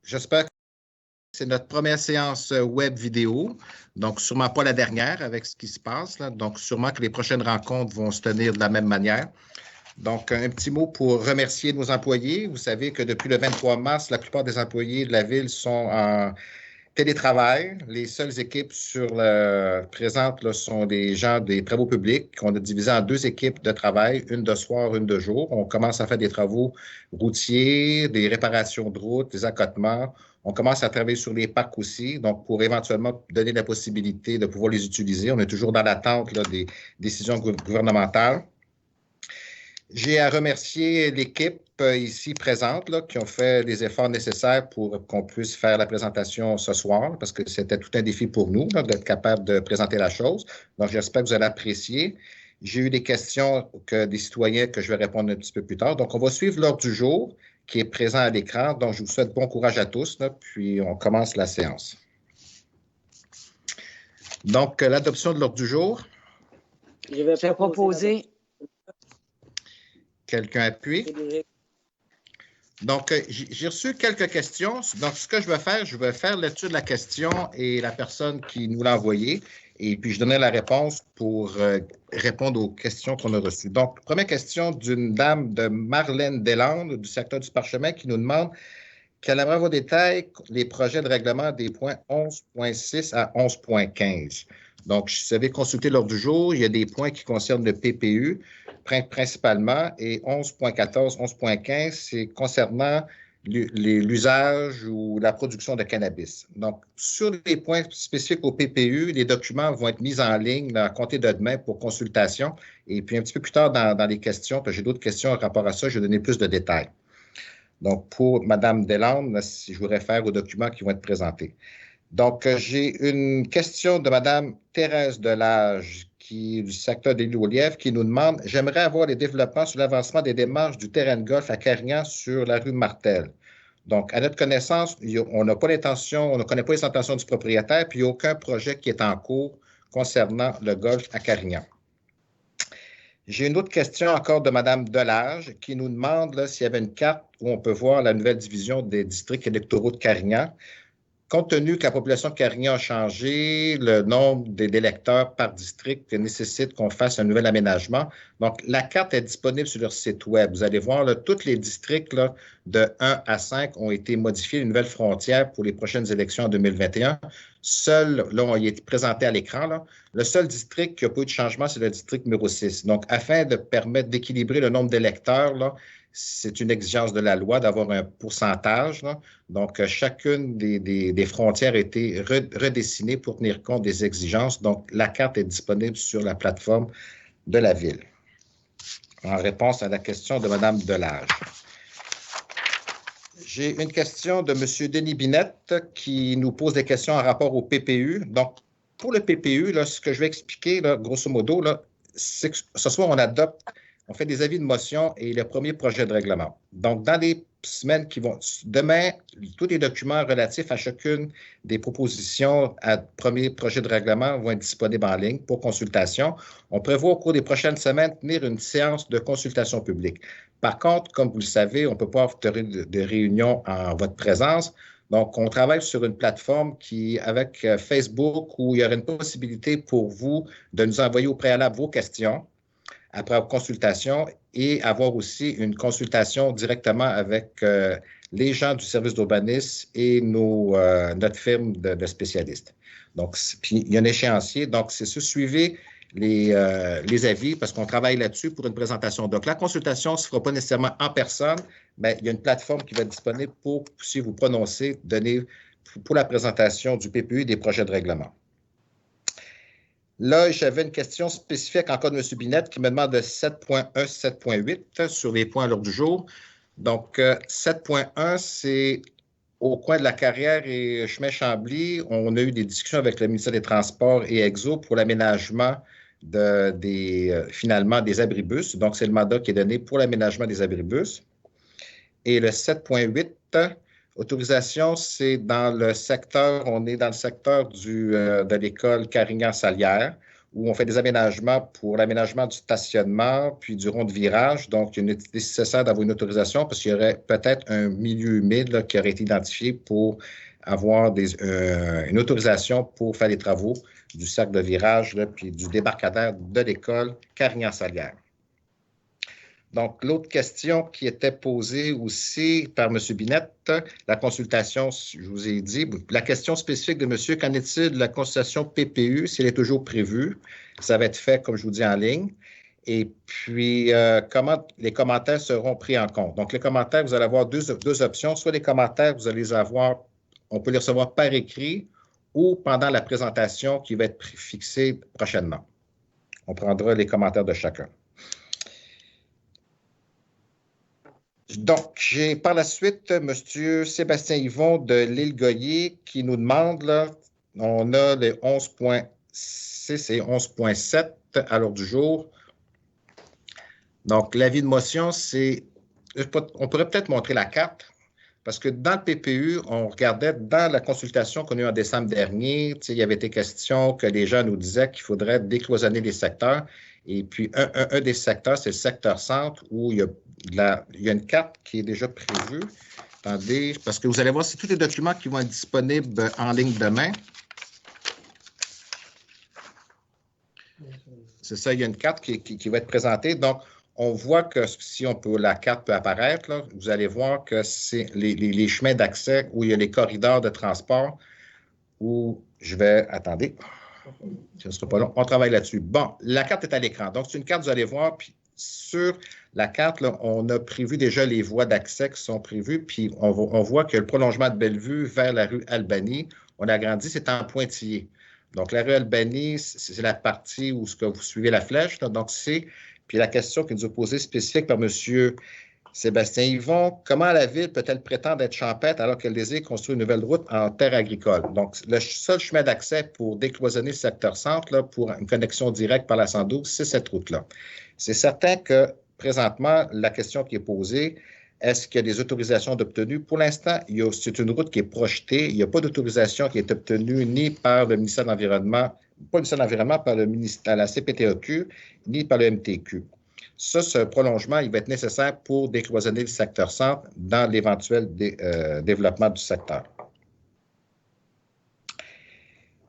J'espère que c'est notre première séance web vidéo, donc sûrement pas la dernière avec ce qui se passe, là. Donc sûrement que les prochaines rencontres vont se tenir de la même manière. Donc, un petit mot pour remercier nos employés. Vous savez que depuis le 23 mars, la plupart des employés de la Ville sont en télétravail. Les seules équipes présentes là, sont des gens des travaux publics qu'on a divisés en deux équipes de travail, une de soir, une de jour. On commence à faire des travaux routiers, des réparations de routes, des accotements. On commence à travailler sur les parcs aussi, donc pour éventuellement donner la possibilité de pouvoir les utiliser. On est toujours dans l'attente des décisions gouvernementales. J'ai à remercier l'équipe ici présente là, qui ont fait les efforts nécessaires pour qu'on puisse faire la présentation ce soir, parce que c'était tout un défi pour nous d'être capable de présenter la chose. Donc, j'espère que vous allez apprécier. J'ai eu des questions des citoyens que je vais répondre un petit peu plus tard. Donc, on va suivre l'ordre du jour qui est présent à l'écran. Donc, je vous souhaite bon courage à tous, là, puis on commence la séance. Donc, l'adoption de l'ordre du jour. Je vais proposer. Quelqu'un appuie? Donc, j'ai reçu quelques questions. Donc, ce que je vais faire lecture de la question et la personne qui nous l'a envoyée. Et puis, je donnerai la réponse pour répondre aux questions qu'on a reçues. Donc, première question d'une dame de Marlène Deslandes du secteur du Parchemin qui nous demande qu'elle aimerait avoir détail les projets de règlement des points 11.6 à 11.15. Donc, si vous avez consulté l'ordre du jour, il y a des points qui concernent le PPU principalement, et 11.14, 11.15, c'est concernant l'usage ou la production de cannabis. Donc, sur les points spécifiques au PPU, les documents vont être mis en ligne à compter de demain pour consultation. Et puis, un petit peu plus tard dans les questions, parce que j'ai d'autres questions en rapport à ça, je vais donner plus de détails. Donc, pour Mme Deslandes, si je vous réfère aux documents qui vont être présentés. Donc, j'ai une question de Mme Thérèse Delage, qui est du secteur des Loups-Lièvres, qui nous demande « J'aimerais avoir les développements sur l'avancement des démarches du terrain de golf à Carignan sur la rue Martel. » Donc, à notre connaissance, on n'a pas l'intention, on ne connaît pas les intentions du propriétaire, puis il n'y a aucun projet qui est en cours concernant le golf à Carignan. J'ai une autre question encore de Mme Delage qui nous demande s'il y avait une carte où on peut voir la nouvelle division des districts électoraux de Carignan. Compte tenu que la population de Carignan a changé, le nombre d'électeurs par district nécessite qu'on fasse un nouvel aménagement. Donc, la carte est disponible sur leur site Web. Vous allez voir, là, tous les districts là, de 1 à 5 ont été modifiés, les nouvelles frontières pour les prochaines élections en 2021. Seul, là, il est présenté à l'écran. Le seul district qui n'a pas eu de changement, c'est le district numéro 6. Donc, afin de permettre d'équilibrer le nombre d'électeurs, là, c'est une exigence de la loi d'avoir un pourcentage. Là. Donc, chacune des frontières a été redessinée pour tenir compte des exigences. Donc, la carte est disponible sur la plateforme de la Ville. En réponse à la question de Mme Delage. J'ai une question de M. Denis Binette qui nous pose des questions en rapport au PPU. Donc, pour le PPU, là, ce que je vais expliquer, là, grosso modo, c'est que ce soir, on fait des avis de motion et le premier projet de règlement. Donc, dans les semaines qui vont... Demain, tous les documents relatifs à chacune des propositions à premier projet de règlement vont être disponibles en ligne pour consultation. On prévoit au cours des prochaines semaines tenir une séance de consultation publique. Par contre, comme vous le savez, on ne peut pas avoir de réunion en votre présence. Donc, on travaille sur une plateforme avec Facebook où il y aurait une possibilité pour vous de nous envoyer au préalable vos questions après consultation et avoir aussi une consultation directement avec les gens du service d'urbanisme et notre firme de spécialistes. Donc, puis il y a un échéancier. Donc, c'est ça, suivez les avis parce qu'on travaille là-dessus pour une présentation. Donc, la consultation ne se fera pas nécessairement en personne, mais il y a une plateforme qui va être disponible pour, si vous prononcez, donner pour la présentation du PPU et des projets de règlement. Là, j'avais une question spécifique encore de M. Binette qui me demande de 7.1, 7.8 sur les points à l'ordre du jour. Donc, 7.1, c'est au coin de la Carrière et chemin Chambly. On a eu des discussions avec le ministère des Transports et Exo pour l'aménagement finalement des abribus. Donc, c'est le mandat qui est donné pour l'aménagement des abribus. Et le 7.8, autorisation, c'est dans le secteur, on est dans le secteur de l'école Carignan-Salière, où on fait des aménagements pour l'aménagement du stationnement, puis du rond de virage. Donc, il est nécessaire d'avoir une autorisation parce qu'il y aurait peut-être un milieu humide là, qui aurait été identifié pour avoir une autorisation pour faire les travaux du cercle de virage, là, puis du débarcadère de l'école Carignan-Salière. Donc, l'autre question qui était posée aussi par M. Binette, la consultation, je vous ai dit, la question spécifique de M. Qu'en est-il de la consultation PPU, si elle est toujours prévue? Ça va être fait, comme je vous dis, en ligne. Et puis, comment les commentaires seront pris en compte? Donc, les commentaires, vous allez avoir deux options. Soit les commentaires, vous allez les avoir, on peut les recevoir par écrit ou pendant la présentation qui va être fixée prochainement. On prendra les commentaires de chacun. Donc, j'ai par la suite M. Sébastien Yvon de l'île Goyer qui nous demande, là, on a les 11.6 et 11.7 à l'heure du jour. Donc, l'avis de motion, c'est, on pourrait peut-être montrer la carte, parce que dans le PPU, on regardait dans la consultation qu'on a eue en décembre dernier, il y avait été question que les gens nous disaient qu'il faudrait décloisonner les secteurs. Et puis, un des secteurs, c'est le secteur centre, où il y a une carte qui est déjà prévue. Attendez, parce que vous allez voir, c'est tous les documents qui vont être disponibles en ligne demain. C'est ça, il y a une carte qui va être présentée. Donc, on voit que si la carte peut apparaître, là, vous allez voir que c'est les chemins d'accès où il y a les corridors de transport où attendez, ce ne sera pas long, on travaille là-dessus. Bon, la carte est à l'écran. Donc, c'est une carte, vous allez voir, puis sur la carte, là, on a prévu déjà les voies d'accès qui sont prévues, puis on voit que le prolongement de Bellevue vers la rue Albany, on a agrandi, c'est en pointillé. Donc, la rue Albany, c'est la partie où vous suivez la flèche, là, donc puis la question qui nous est posée spécifique par M. Sébastien Yvon, comment la Ville peut-elle prétendre être champêtre alors qu'elle désire construire une nouvelle route en terre agricole? Donc, le seul chemin d'accès pour décloisonner le secteur centre, là, pour une connexion directe par la 112, c'est cette route-là. C'est certain que, présentement, la question qui est posée, est-ce qu'il y a des autorisations d'obtenues? Pour l'instant, c'est une route qui est projetée. Il n'y a pas d'autorisation qui est obtenue ni par le ministère de l'Environnement, pas le ministère de l'Environnement, par le ministère, la CPTEQ, ni par le MTQ. Ça, ce prolongement, il va être nécessaire pour décloisonner le secteur centre dans l'éventuel développement du secteur.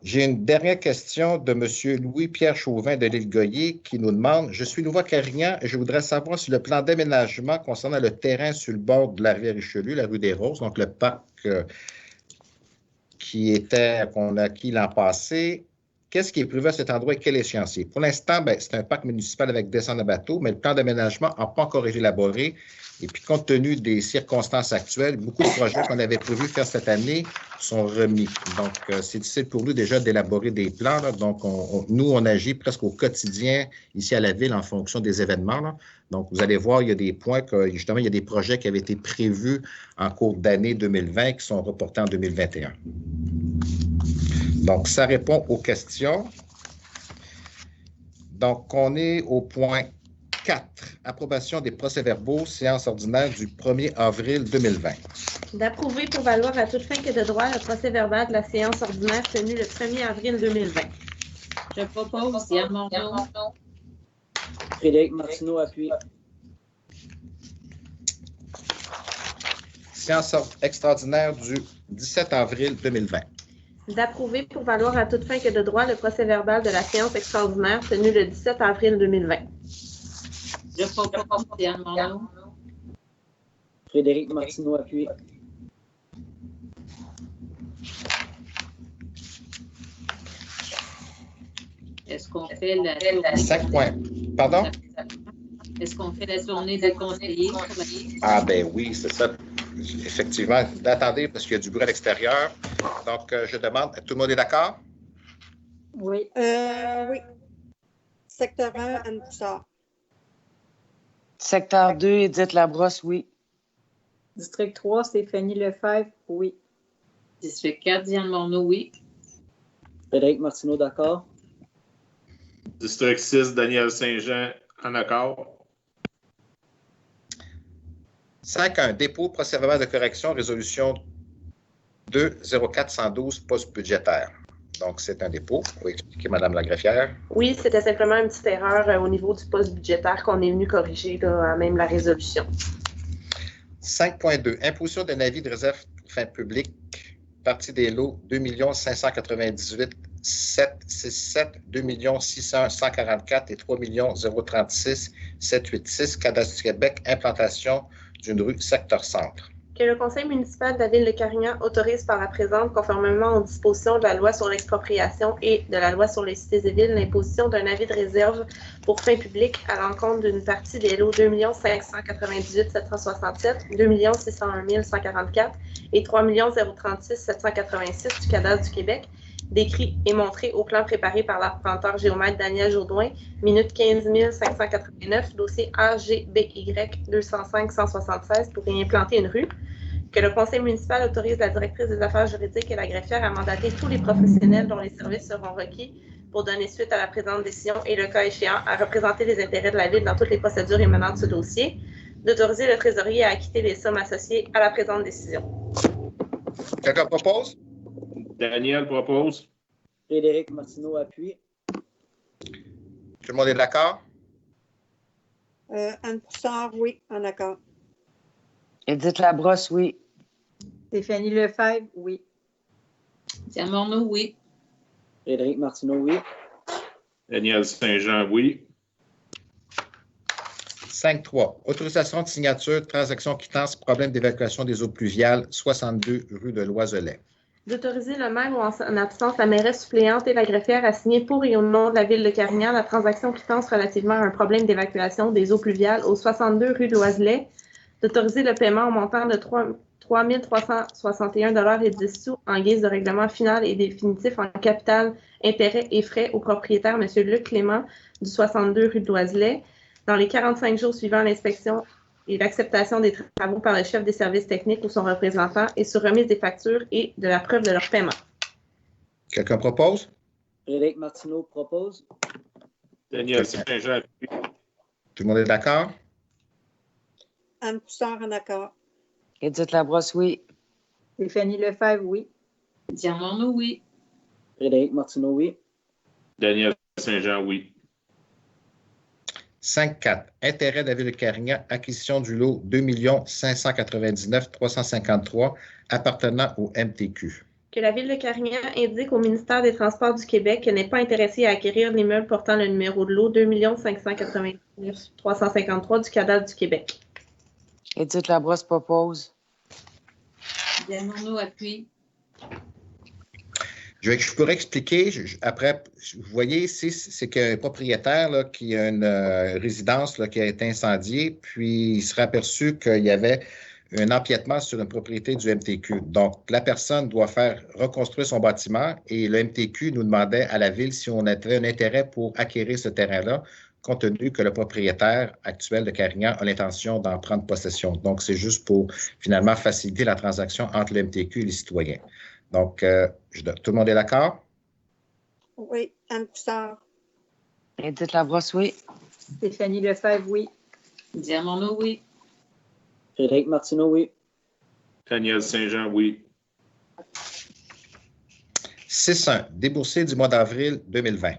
J'ai une dernière question de M. Louis-Pierre Chauvin de l'île Goyer qui nous demande « Je suis nouveau à Carignan et je voudrais savoir si le plan d'aménagement concernant le terrain sur le bord de la rivière Richelieu, la rue des Roses, donc le parc qu'on a acquis l'an passé, qu'est-ce qui est prévu à cet endroit et quel échéancier? Pour l'instant, c'est un parc municipal avec descente de bateau, mais le plan d'aménagement n'a pas encore été élaboré. Et puis, compte tenu des circonstances actuelles, beaucoup de projets qu'on avait prévu faire cette année sont remis. Donc, c'est difficile pour nous déjà d'élaborer des plans, là. Donc, nous, on agit presque au quotidien ici à la Ville en fonction des événements, là. Donc, vous allez voir, il y a des points que, justement, il y a des projets qui avaient été prévus en cours d'année 2020 qui sont reportés en 2021. Donc, ça répond aux questions. Donc, on est au point 4, approbation des procès-verbaux, séance ordinaire du 1er avril 2020. D'approuver pour valoir à toute fin que de droit le procès-verbal de la séance ordinaire tenue le 1er avril 2020. Je propose Diane Mongeau. Frédéric Martineau appuie. Séance extraordinaire du 17 avril 2020. D'approuver pour valoir à toute fin que de droit le procès-verbal de la séance extraordinaire tenue le 17 avril 2020. Je propose Diane Mongeau. Frédéric Martineau appuie. Est-ce qu'on fait la... 5 points. Pardon? Est-ce qu'on fait la journée des conseillers? Ah ben oui, c'est ça. Effectivement. Attendez, parce qu'il y a du bruit à l'extérieur. Donc, je demande, tout le monde est d'accord? Oui. Oui. Secteur 1, Anne Bouchard. Secteur 2, Édith Labrosse, oui. District 3, Stéphanie Lefebvre, oui. District 4, Diane Morneau, oui. Frédéric Martineau, d'accord. District 6, Daniel Saint-Jean, en accord. 5.1. Dépôt procès-verbal de correction, résolution 20412, poste budgétaire. Donc, c'est un dépôt. Vous pouvez expliquer, Mme la greffière? Oui, c'était simplement une petite erreur au niveau du poste budgétaire qu'on est venu corriger là, à même la résolution. 5.2. Imposition d'un avis de réserve fin publique, partie des lots 2 598 767, 2 600 144 et 3 036 786, Cadastre du Québec, implantation d'une rue secteur centre. Que le Conseil municipal de la Ville de Carignan autorise par la présente, conformément aux dispositions de la loi sur l'expropriation et de la loi sur les cités et villes, l'imposition d'un avis de réserve pour fin publique à l'encontre d'une partie des lots 2 598 767, 2 601 144 et 3 036 786 du Cadastre du Québec, décrit et montré au plan préparé par l'arpenteur géomètre Daniel Jourdouin, minute 15 589, dossier AGBY 205 176 pour y implanter une rue. Que le Conseil municipal autorise la directrice des affaires juridiques et la greffière à mandater tous les professionnels dont les services seront requis pour donner suite à la présente décision et, le cas échéant, à représenter les intérêts de la Ville dans toutes les procédures émanant de ce dossier. D'autoriser le trésorier à acquitter les sommes associées à la présente décision. Quelqu'un propose? Daniel propose. Frédéric Martineau appuie. Tout le monde est d'accord? Anne Poussard, oui, en accord. Edith Labrosse, oui. Stéphanie Lefebvre, oui. Diane Morneau, oui. Frédéric Martineau, oui. Daniel Saint-Jean, oui. 5.3. Autorisation de signature, transaction quittance, problème d'évacuation des eaux pluviales, 62 rue de Loiselet. D'autoriser le maire ou en absence la mairesse suppléante et la greffière à signer pour et au nom de la Ville de Carignan la transaction quittance relativement à un problème d'évacuation des eaux pluviales au 62 rue de Loiselet. D'autoriser le paiement au montant de 3 361,10 en guise de règlement final et définitif en capital, intérêts et frais au propriétaire, M. Luc Clément, du 62 rue de Loiselet, dans les 45 jours suivant l'inspection et l'acceptation des travaux par le chef des services techniques ou son représentant et sur remise des factures et de la preuve de leur paiement. Quelqu'un propose? Frédéric Martineau propose. Daniel Saint-Jean appuie. Tout le monde est d'accord? Anne Poussard, en accord. Edith Labrosse, oui. Stéphanie Lefebvre, oui. Diane Morneau, oui. Frédéric Martineau, oui. Daniel Saint-Jean, oui. 5.4. Intérêt de la Ville de Carignan, acquisition du lot 2 599 353 appartenant au MTQ. Que la Ville de Carignan indique au ministère des Transports du Québec qu'elle n'est pas intéressée à acquérir l'immeuble portant le numéro de lot 2 599 353 du Cadastre du Québec. Edith Labrosse propose. Diane Morneau appuie. Je pourrais expliquer, après, vous voyez ici, c'est qu'un propriétaire là, qui a une résidence là, qui a été incendiée, puis il serait aperçu qu'il y avait un empiètement sur une propriété du MTQ. Donc, la personne doit faire reconstruire son bâtiment et le MTQ nous demandait à la Ville si on avait un intérêt pour acquérir ce terrain-là, compte tenu que le propriétaire actuel de Carignan a l'intention d'en prendre possession. Donc, c'est juste pour finalement faciliter la transaction entre le MTQ et les citoyens. Donc, tout le monde est d'accord? Oui, Anne Poussard. Edith Labrosse, oui. Stéphanie Lefebvre, oui. Diane Morneau, oui. Frédéric Martineau, oui. Daniel Saint-Jean, oui. 6.1. Déboursé du mois d'avril 2020.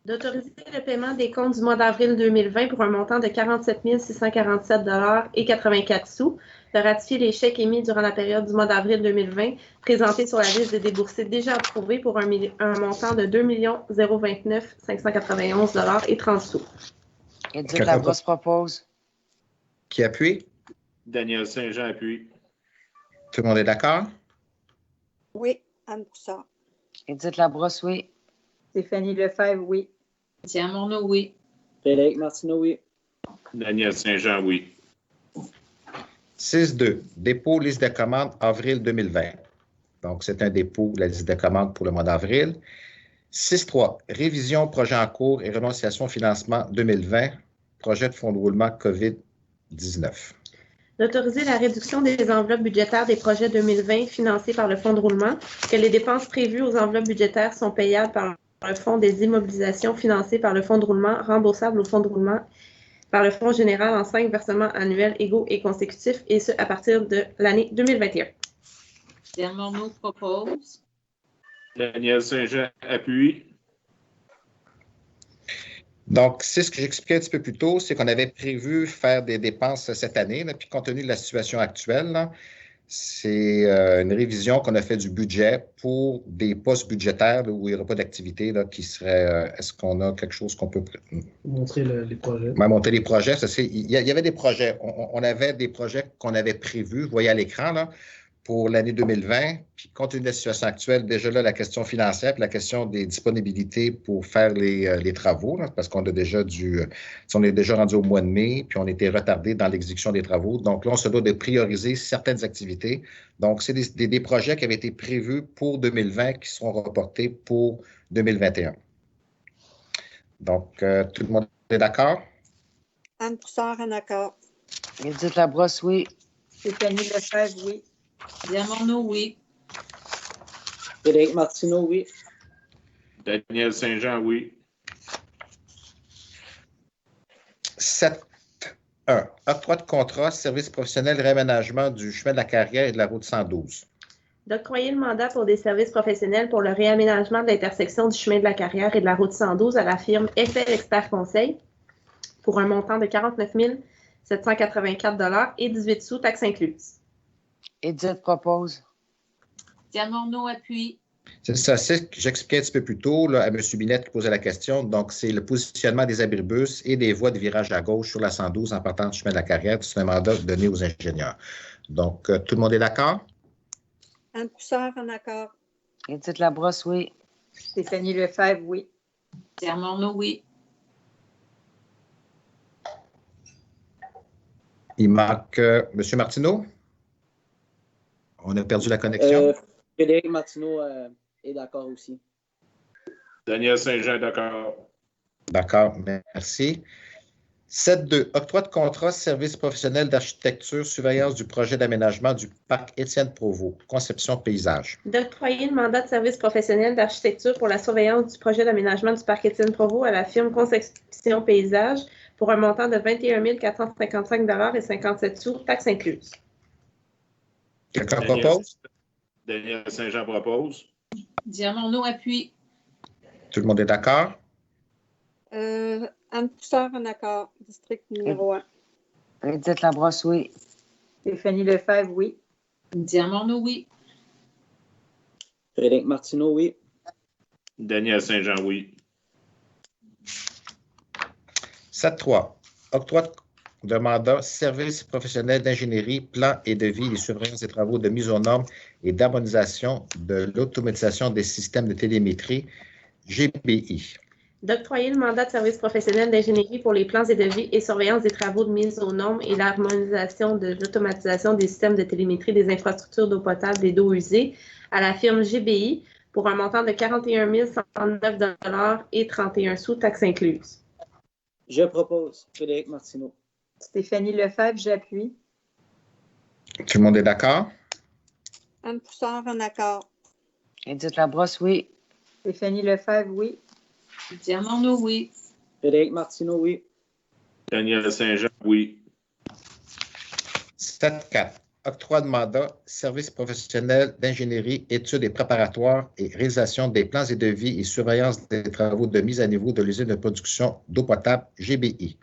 D'autoriser le paiement des comptes du mois d'avril 2020 pour un montant de 47 647 $ et 84 sous, de ratifier les chèques émis durant la période du mois d'avril 2020, présentés sur la liste des déboursés déjà approuvés pour un montant de 2 029 591 $ et 30 sous. Edith Labrosse propose. Qui appuie? Daniel Saint-Jean appuie. Tout le monde est d'accord? Oui, Anne Poussard. Edith Labrosse, oui. Stéphanie Lefebvre, oui. Diane Morneau, oui. Frédéric Martineau, oui. Daniel Saint-Jean, oui. 6.2. Dépôt liste de commandes avril 2020. Donc, c'est un dépôt, la liste de commandes pour le mois d'avril. 6.3. Révision, projet en cours et renonciation financement 2020. Projet de fonds de roulement COVID-19. D'autoriser la réduction des enveloppes budgétaires des projets 2020 financés par le fonds de roulement, que les dépenses prévues aux enveloppes budgétaires sont payables par le fonds des immobilisations financé par le fonds de roulement, remboursables au fonds de roulement par le fonds général en 5 versements annuels égaux et consécutifs, et ce, à partir de l'année 2021. Diane Morneau propose. Daniel Saint-Jean appuie. Donc, c'est ce que j'expliquais un petit peu plus tôt, c'est qu'on avait prévu faire des dépenses cette année, là, puis compte tenu de la situation actuelle, là, c'est une révision qu'on a fait du budget pour des postes budgétaires là, où il n'y aura pas d'activité là, qui serait. Est-ce qu'on a quelque chose qu'on peut. Montrer les projets. Ouais, monter les projets. Il y avait des projets. On avait des projets qu'on avait prévus, vous voyez à l'écran, là, pour l'année 2020. Puis, compte tenu de la situation actuelle, déjà là, la question financière, puis la question des disponibilités pour faire les travaux, là, parce qu'on a déjà on est déjà rendu au mois de mai, puis on était retardé dans l'exécution des travaux. Donc là, on se doit de prioriser certaines activités. Donc, c'est des projets qui avaient été prévus pour 2020 qui seront reportés pour 2021. Donc, tout le monde est d'accord? Anne Poussard en accord. Edith Labrosse, oui. Stéphanie Lefebvre, oui. Diamorno, oui. Frédéric Martineau, oui. Daniel Saint-Jean, oui. 7.1. Octroi de contrat, service professionnel, réaménagement du chemin de la carrière et de la route 112. D'octroyer le mandat pour des services professionnels pour le réaménagement de l'intersection du chemin de la carrière et de la route 112 à la firme FL Expert Conseil pour un montant de 49 784 et 18 sous, taxes incluses. Edith propose. Diamorno appuie. C'est ça, c'est ce que j'expliquais un petit peu plus tôt là, à M. Binette qui posait la question. Donc, c'est le positionnement des abribus et des voies de virage à gauche sur la 112 en partant du chemin de la carrière. C'est un mandat donné aux ingénieurs. Donc, tout le monde est d'accord? Anne Poussard en accord. Edith Labrosse, oui. Stéphanie Lefebvre, oui. Diamorno, oui. Il manque M. Martineau. On a perdu la connexion. Frédéric Martineau est d'accord aussi. Daniel Saint-Jean, d'accord. D'accord, merci. 7.2. Octroi de contrat, service professionnel d'architecture, surveillance du projet d'aménagement du parc Étienne Provost, conception paysage. D'octroyer le mandat de service professionnel d'architecture pour la surveillance du projet d'aménagement du parc Étienne Provost à la firme Conception Paysage pour un montant de 21 455 et 57 sous, taxes incluses. Quelqu'un propose? Daniel Saint-Jean propose. Diamorno appuie. Tout le monde est d'accord? Anne Poussard en accord. District numéro 1. Edith Labrosse, oui. Stéphanie Lefebvre, oui. Diamorno, oui. Frédéric Martineau, oui. Daniel Saint-Jean, oui. 7.3. Octroi de mandat, service professionnel d'ingénierie, plan et devis et surveillance des travaux de mise aux normes et d'harmonisation de l'automatisation des systèmes de télémétrie, GBI. D'octroyer le mandat de service professionnel d'ingénierie pour les plans et devis et surveillance des travaux de mise aux normes et l'harmonisation de l'automatisation des systèmes de télémétrie des infrastructures d'eau potable et d'eau usée à la firme GBI pour un montant de 41 109 et 31 sous, taxes incluses. Je propose Frédéric Martineau. Stéphanie Lefebvre, j'appuie. Tout le monde est d'accord? Anne Poussard en accord. Edith Labrosse, oui. Stéphanie Lefebvre, oui. Diamorno, oui. Frédéric Martineau, oui. Daniel Saint-Jean, oui. 7.4. Octroi de mandat, service professionnel d'ingénierie, études et préparatoires et réalisation des plans et devis et surveillance des travaux de mise à niveau de l'usine de production d'eau potable GBI.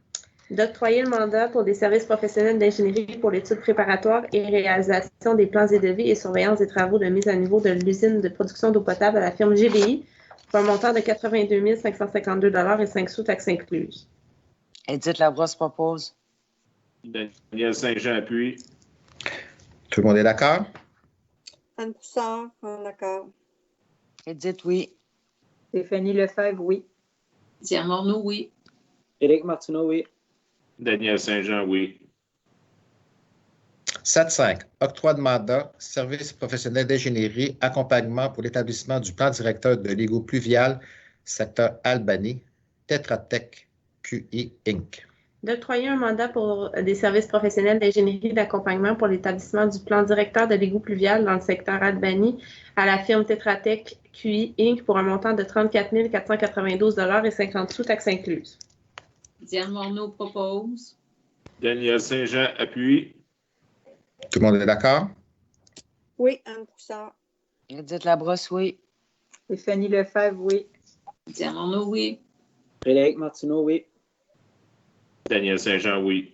D'octroyer le mandat pour des services professionnels d'ingénierie pour l'étude préparatoire et réalisation des plans et devis et surveillance des travaux de mise à niveau de l'usine de production d'eau potable à la firme GBI pour un montant de 82 552 et 5 sous, taxes incluses. Edith Labrosse propose. Daniel Saint-Jean appuie. Tout le monde est d'accord? Anne Poussard en accord. Edith, oui. Stéphanie Lefebvre, oui. Diamorno, oui. Frédéric Martineau, oui. Daniel Saint-Jean, oui. 7.5. Octroi de mandat, service professionnel d'ingénierie, accompagnement pour l'établissement du plan directeur de l'égout pluvial, secteur Albany, Tetra Tech QI Inc. D'octroyer un mandat pour des services professionnels d'ingénierie d'accompagnement pour l'établissement du plan directeur de l'égout pluvial dans le secteur Albany à la firme Tetra Tech QI Inc. pour un montant de 34 492 et 50 sous, taxes incluses. Diamorno propose. Daniel Saint-Jean appuie. Tout le monde est d'accord? Oui, Anne Poussard. Edith Labrosse, oui. Stéphanie Lefebvre, oui. Diane Morneau, oui. Frédéric Martineau, oui. Daniel Saint-Jean, oui.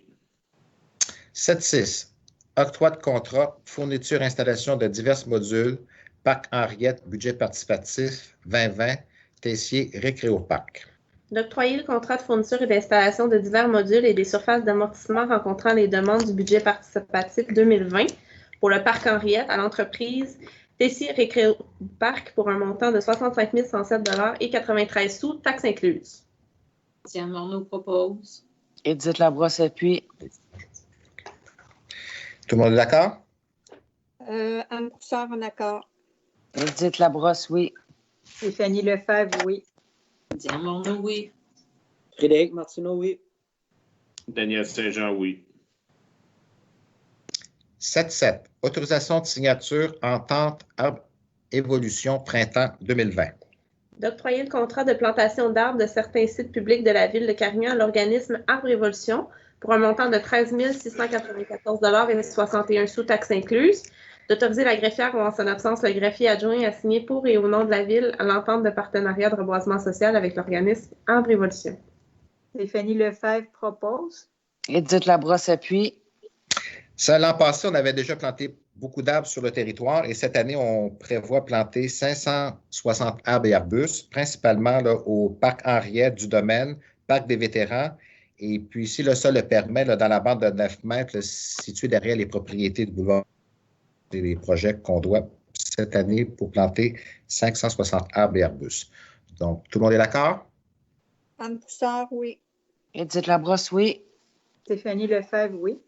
7-6. Octroi de contrat, fourniture, installation de divers modules, Parc Henriette, budget participatif 2020, Tessier, Récréoparc. D'octroyer le contrat de fourniture et d'installation de divers modules et des surfaces d'amortissement rencontrant les demandes du budget participatif 2020 pour le Parc Henriette à l'entreprise Tessier Récréoparc pour un montant de 65 107 et 93 sous, taxes incluses. Diane Morneau propose. Edith Labrosse appuie. Tout le monde est d'accord? Anne Poussard en accord. Edith Labrosse, oui. Stéphanie Lefebvre, oui. Diane Morneau, oui. Frédéric Martineau, oui. Daniel Saint-Jean, oui. 7-7. Autorisation de signature entente Arbre Évolution printemps 2020. D'octroyer le contrat de plantation d'arbres de certains sites publics de la ville de Carignan à l'organisme Arbre Évolution pour un montant de 13 694 et 61 sous, taxes incluses. D'autoriser la greffière ou en son absence le greffier adjoint à signer pour et au nom de la ville à l'entente de partenariat de reboisement social avec l'organisme Arbre Évolution. Stéphanie Lefebvre propose. Edith Labrosse appuie. Ça, l'an passé, on avait déjà planté beaucoup d'arbres sur le territoire et cette année, on prévoit planter 560 arbres et arbustes, principalement là, au Parc Henriette du domaine, Parc des vétérans. Et puis, si le sol le permet, là, dans la bande de 9 mètres, là, située derrière les propriétés du boulevard, c'est des projets qu'on doit cette année pour planter 560 arbres et arbustes. Donc, tout le monde est d'accord? Anne Poussard, oui. Edith Labrosse, oui. Stéphanie Lefebvre, oui.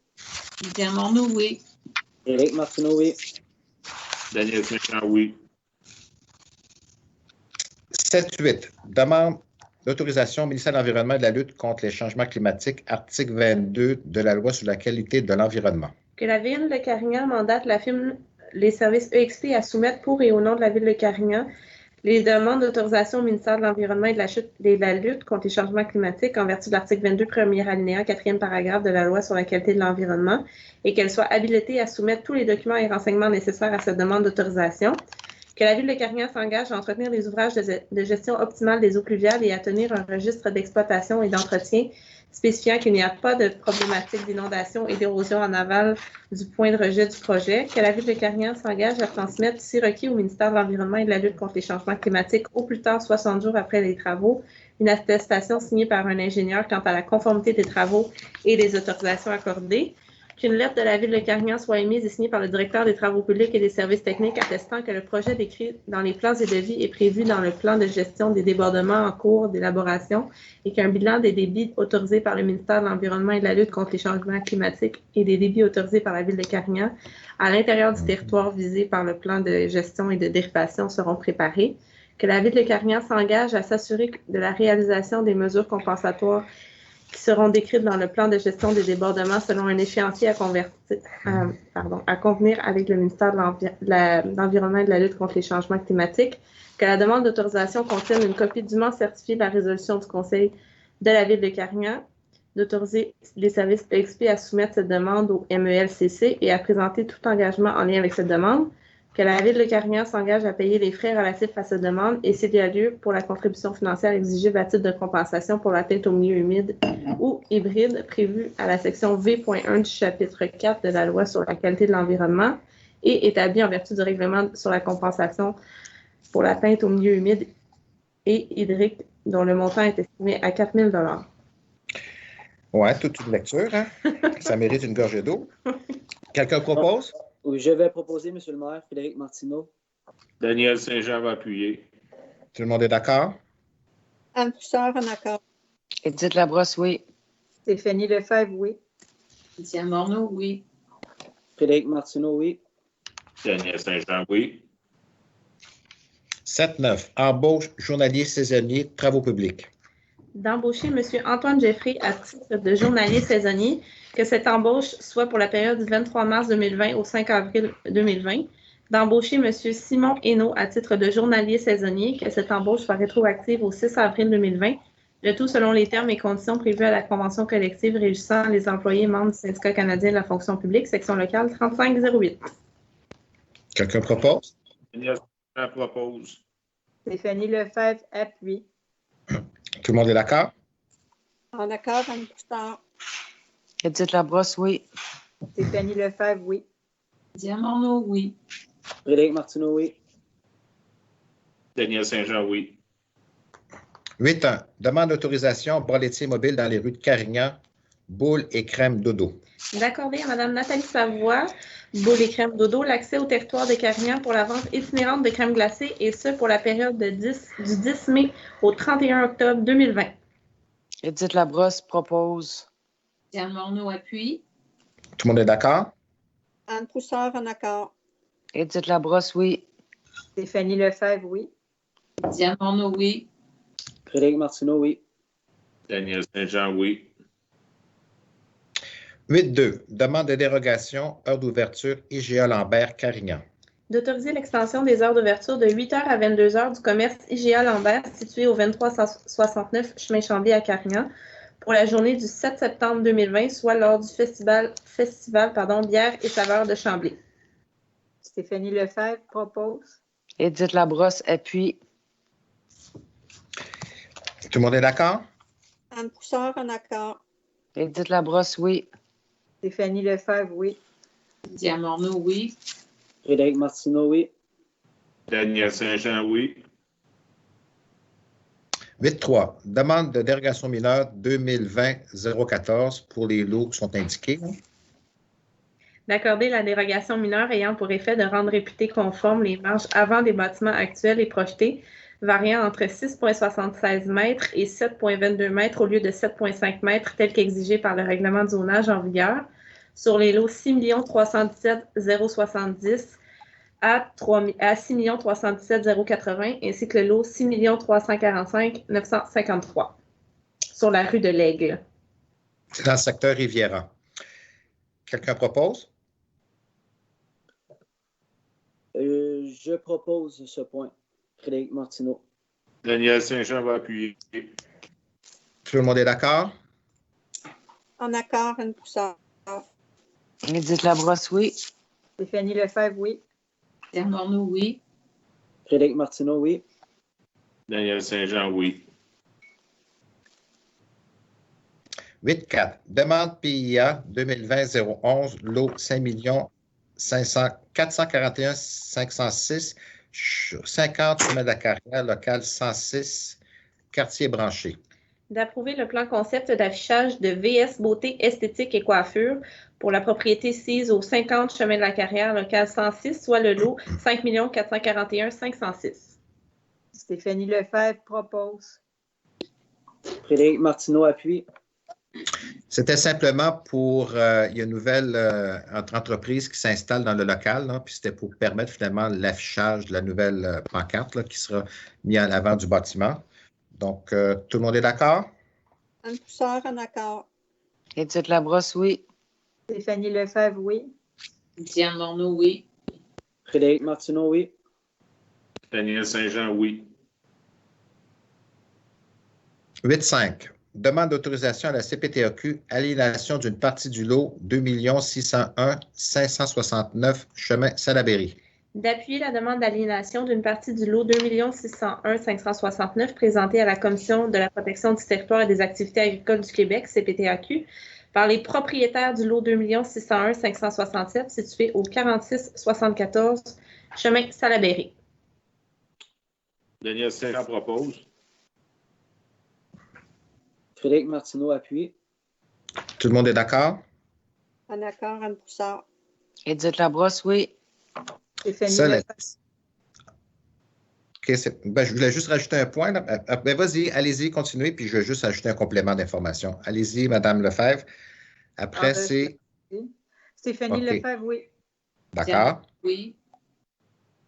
Diane Morneau, oui. Frédéric Martineau, oui. Daniel Saint-Jean, oui. 7-8. Demande d'autorisation au ministère de l'Environnement et de la lutte contre les changements climatiques, article 22 de la loi sur la qualité de l'environnement. Que la ville de Carignan mandate la firme les services EXP à soumettre pour et au nom de la ville de Carignan les demandes d'autorisation au ministère de l'Environnement et de la lutte contre les changements climatiques en vertu de l'article 22, premier alinéa, 4e paragraphe de la loi sur la qualité de l'environnement et qu'elle soit habilitée à soumettre tous les documents et renseignements nécessaires à cette demande d'autorisation. Que la ville de Carignan s'engage à entretenir les ouvrages de gestion optimale des eaux pluviales et à tenir un registre d'exploitation et d'entretien spécifiant qu'il n'y a pas de problématique d'inondation et d'érosion en aval du point de rejet du projet. Que la ville de Carignan s'engage à transmettre, si requis, au ministère de l'Environnement et de la lutte contre les changements climatiques au plus tard 60 jours après les travaux, une attestation signée par un ingénieur quant à la conformité des travaux et des autorisations accordées. Qu'une lettre de la ville de Carignan soit émise et signée par le directeur des travaux publics et des services techniques attestant que le projet décrit dans les plans et devis est prévu dans le plan de gestion des débordements en cours d'élaboration et qu'un bilan des débits autorisés par le ministère de l'Environnement et de la lutte contre les changements climatiques et des débits autorisés par la ville de Carignan à l'intérieur du territoire visé par le plan de gestion et de dérivation seront préparés. Que la ville de Carignan s'engage à s'assurer de la réalisation des mesures compensatoires qui seront décrites dans le plan de gestion des débordements selon un échéancier à convenir avec le ministère de l'Environnement et de la lutte contre les changements climatiques, que la demande d'autorisation contienne une copie dûment certifiée de la résolution du Conseil de la ville de Carignan, d'autoriser les services EXP à soumettre cette demande au MELCC et à présenter tout engagement en lien avec cette demande, que la ville de Carignan s'engage à payer les frais relatifs à cette demande et s'il y a lieu pour la contribution financière exigible à titre de compensation pour l'atteinte au milieu humide ou hybride prévue à la section V.1 du chapitre 4 de la loi sur la qualité de l'environnement et établie en vertu du règlement sur la compensation pour l'atteinte au milieu humide et hydrique dont le montant est estimé à 4 000 $. Ouais, toute une lecture, hein? Ça mérite une gorgée d'eau. Quelqu'un propose? Oui, je vais proposer, M. le maire, Frédéric Martineau. Daniel Saint-Jean va appuyer. Tout le monde est d'accord? Anne Poussard en accord. Edith Labrosse, oui. Stéphanie Lefebvre, oui. Diane Morneau, oui. Frédéric Martineau, oui. Daniel Saint-Jean, oui. 7-9. Embauche journalier saisonnier travaux publics. D'embaucher M. Antoine Jeffrey à titre de journalier saisonnier, que cette embauche soit pour la période du 23 mars 2020 au 5 avril 2020. D'embaucher M. Simon Hainaut à titre de journalier saisonnier, que cette embauche soit rétroactive au 6 avril 2020, le tout selon les termes et conditions prévus à la Convention collective régissant les employés membres du Syndicat canadien de la fonction publique, section locale 3508. Quelqu'un propose? Daniel Saint-Jean propose. Stéphanie Lefebvre appuie. Tout le monde est d'accord? En accord, Anne Broussard. Edith Labrosse, oui. Stéphanie Lefebvre, oui. Diane Morneau, oui. Frédéric Martineau, oui. Daniel Saint-Jean, oui. 8.1. Demande d'autorisation bras laitiers mobiles dans les rues de Carignan, Boule et Crème Dodo. D'accorder à Mme Nathalie Savoie, Boule et Crème Dodo, l'accès au territoire de Carignan pour la vente itinérante de crème glacée, et ce pour la période du 10 mai au 31 octobre 2020. Edith Labrosse propose. Diane Morneau appuie. Tout le monde est d'accord? Anne Broussard en accord. Edith Labrosse, oui. Stéphanie Lefebvre, oui. Diane Morneau, oui. Frédéric Martineau, oui. Daniel Saint-Jean, oui. 8.2. Demande de dérogation, heure d'ouverture, IGA Lambert, Carignan. D'autoriser l'extension des heures d'ouverture de 8h à 22h du commerce IGA Lambert situé au 2369 chemin Chambly à Carignan pour la journée du 7 septembre 2020, soit lors du festival Bière et saveurs de Chambly. Stéphanie Lefebvre propose. Edith Labrosse appuie. Tout le monde est d'accord? Anne Broussard en accord. Edith Labrosse, oui. Stéphanie Lefebvre, oui. Diane Morneau, oui. Frédéric Martineau, oui. Daniel Saint-Jean, oui. 8.3. Demande de dérogation mineure 2020-014 pour les lots qui sont indiqués. D'accorder la dérogation mineure ayant pour effet de rendre réputés conformes les marges avant des bâtiments actuels et projetés, variant entre 6,76 mètres et 7,22 mètres au lieu de 7,5 mètres, tel qu'exigé par le règlement de zonage en vigueur, sur les lots 6 317 070 à 6 317 080, ainsi que le lot 6 345 953 sur la rue de l'Aigle. C'est dans le secteur Riviera. Quelqu'un propose? Je propose ce point. Frédéric Martineau. Daniel Saint-Jean va appuyer. Tout le monde est d'accord? En accord, Anne Broussard. Edith Labrosse, oui. Stéphanie Lefebvre, oui. Diane Morneau, oui. Frédéric Martineau, oui. Daniel Saint-Jean, oui. 8.4. Demande PIA 2020-011, lot 5 441 506, 50 chemin de la Carrière, local 106, quartier branché. D'approuver le plan concept d'affichage de VS Beauté Esthétique et Coiffure pour la propriété sise au 50 chemin de la Carrière, local 106, soit le lot 5 441 506. Stéphanie Lefebvre propose. Frédéric Martineau appuie. C'était simplement pour, il y a une nouvelle entreprise qui s'installe dans le local, là, puis c'était pour permettre finalement l'affichage de la nouvelle pancarte là, qui sera mise en avant du bâtiment. Donc, tout le monde est d'accord? Anne Broussard en accord. Edith Labrosse, oui. Stéphanie Lefebvre, oui. Diane Morneau, oui. Frédéric Martineau, oui. Daniel Saint-Jean, oui. 8.5. Demande d'autorisation à la CPTAQ, aliénation d'une partie du lot 2 601 569 chemin Salaberry. D'appuyer la demande d'aliénation d'une partie du lot 2 601 569 présentée à la Commission de la protection du territoire et des activités agricoles du Québec, CPTAQ, par les propriétaires du lot 2 601 567 situé au 4674 chemin Salaberry. Daniel Saint-Jean propose. Frédéric Martineau appuie. Tout le monde est d'accord? En accord, Anne Broussard. Edith Labrosse, oui. Stéphanie Ça, Lefebvre. OK, je voulais juste rajouter un point. Là. Ben, vas-y, allez-y, continuez, puis je vais juste ajouter un complément d'information. Allez-y, Mme Lefebvre. Après, c'est... Stéphanie OK. Lefebvre, oui. D'accord. Oui.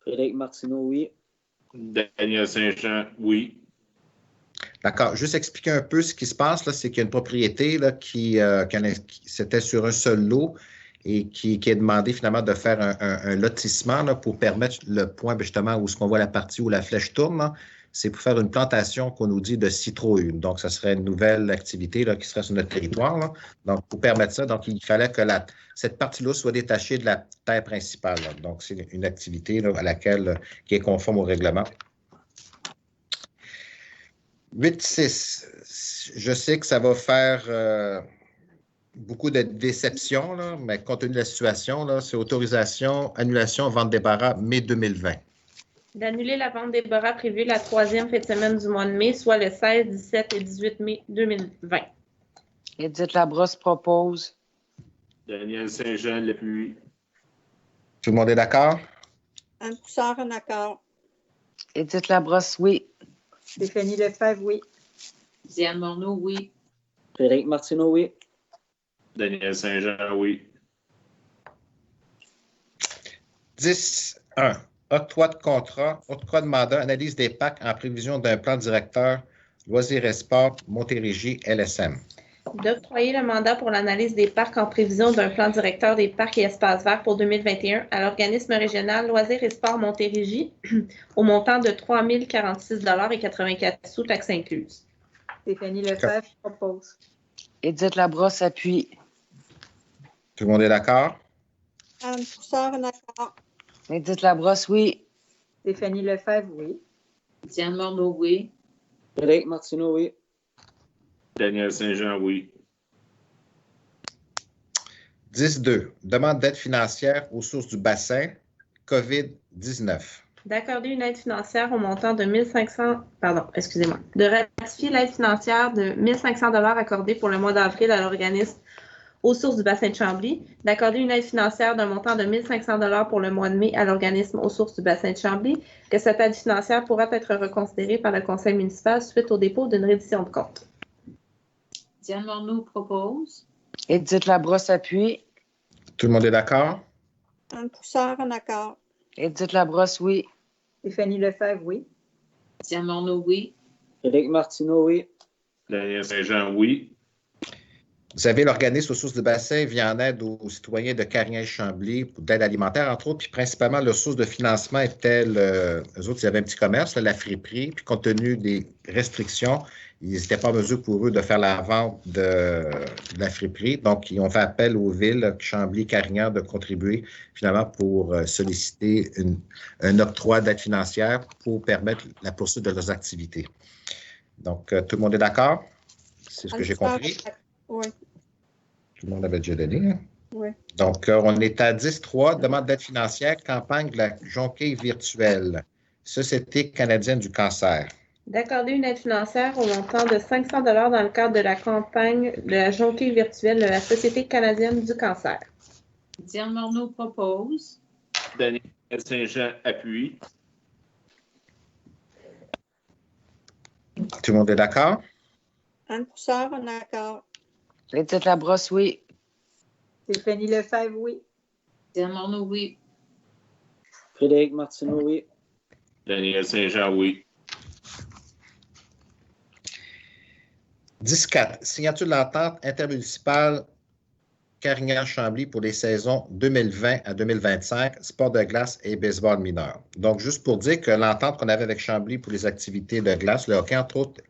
Frédéric Martineau, oui. Daniel Saint-Jean, oui. D'accord. Juste expliquer un peu ce qui se passe, là, c'est qu'il y a une propriété là, qui c'était sur un seul lot et qui est demandé finalement de faire un lotissement là, pour permettre le point justement où ce qu'on voit la partie où la flèche tourne, là, c'est pour faire une plantation qu'on nous dit de citrouille. Donc, ça serait une nouvelle activité là, qui serait sur notre territoire. Là. Donc, pour permettre ça, donc, il fallait que cette partie-là soit détachée de la terre principale. Là. Donc, c'est une activité là, à laquelle qui est conforme au règlement. 8-6. Je sais que ça va faire beaucoup de déception, là, mais compte tenu de la situation, là, c'est autorisation, annulation, vente débarras, mai 2020. D'annuler la vente des bras prévue la troisième fin de semaine du mois de mai, soit le 16, 17 et 18 mai 2020. Edith Labrosse propose. Daniel Saint-Jean l'appuie. Tout le monde est d'accord? Anne Poussard en accord. Edith Labrosse, oui. Stéphanie Lefebvre, oui. Diane Morneau, oui. Frédéric Martineau, oui. Daniel Saint-Jean, oui. 10-1. Octroi de contrat, octroi de mandat, analyse des PAC en prévision d'un plan directeur, loisirs et sports, Montérégie, LSM. D'octroyer le mandat pour l'analyse des parcs en prévision d'un plan directeur des parcs et espaces verts pour 2021 à l'organisme régional Loisirs et Sports Montérégie au montant de 3 046,84 taxes incluses. Stéphanie Lefebvre propose. Edith Labrosse appuie. Tout le monde est d'accord? Anne Poussard en accord. Edith Labrosse, oui. Stéphanie Lefebvre, oui. Diane Morneau, oui. Frédéric Martineau, oui. Daniel Saint-Jean, oui. 10-2. Demande d'aide financière aux sources du bassin, COVID-19. D'accorder une aide financière au montant de de ratifier l'aide financière de 1 500 $ accordée pour le mois d'avril à l'organisme aux sources du bassin de Chambly, d'accorder une aide financière d'un montant de 1 500 $ pour le mois de mai à l'organisme aux sources du bassin de Chambly, que cette aide financière pourra être reconsidérée par le conseil municipal suite au dépôt d'une reddition de compte. Diane Morneau propose. Edith Labrosse appuie. Tout le monde est d'accord? Anne Poussard en accord. Edith Labrosse, oui. Stéphanie Lefebvre, oui. Diane Morneau, oui. Frédéric Martineau, oui. Daniel Saint-Jean, oui. Vous avez l'organisme aux sources du bassin vient en aide aux citoyens de Carignan-Chambly d'aide alimentaire, entre autres, puis principalement, leur source de financement était, eux autres, ils avaient un petit commerce, la friperie, puis compte tenu des restrictions, ils n'étaient pas en mesure pour eux de faire la vente de la friperie. Donc, ils ont fait appel aux villes, Chambly, Carignan, de contribuer finalement pour solliciter un octroi d'aide financière pour permettre la poursuite de leurs activités. Donc, tout le monde est d'accord? C'est ce que j'ai compris? Oui. Tout le monde avait déjà donné. Hein? Oui. Donc, on est à 10-3, demande d'aide financière, campagne de la jonquille virtuelle, Société canadienne du cancer. D'accorder une aide financière au montant de 500 $ dans le cadre de la campagne de la jonquille virtuelle de la Société canadienne du cancer. Diane Morneau propose. Daniel Saint-Jean appuie. Tout le monde est d'accord? Anne Poussard en accord. Edith Labrosse, oui. Stéphanie Lefebvre, oui. Diane Morneau, oui. Frédéric Martineau, oui. Daniel Saint-Jean, oui. 10-4, signature de l'entente intermunicipale Carignan-Chambly pour les saisons 2020 à 2025, sport de glace et baseball mineur. Donc, juste pour dire que l'entente qu'on avait avec Chambly pour les activités de glace, le hockey, entre autres,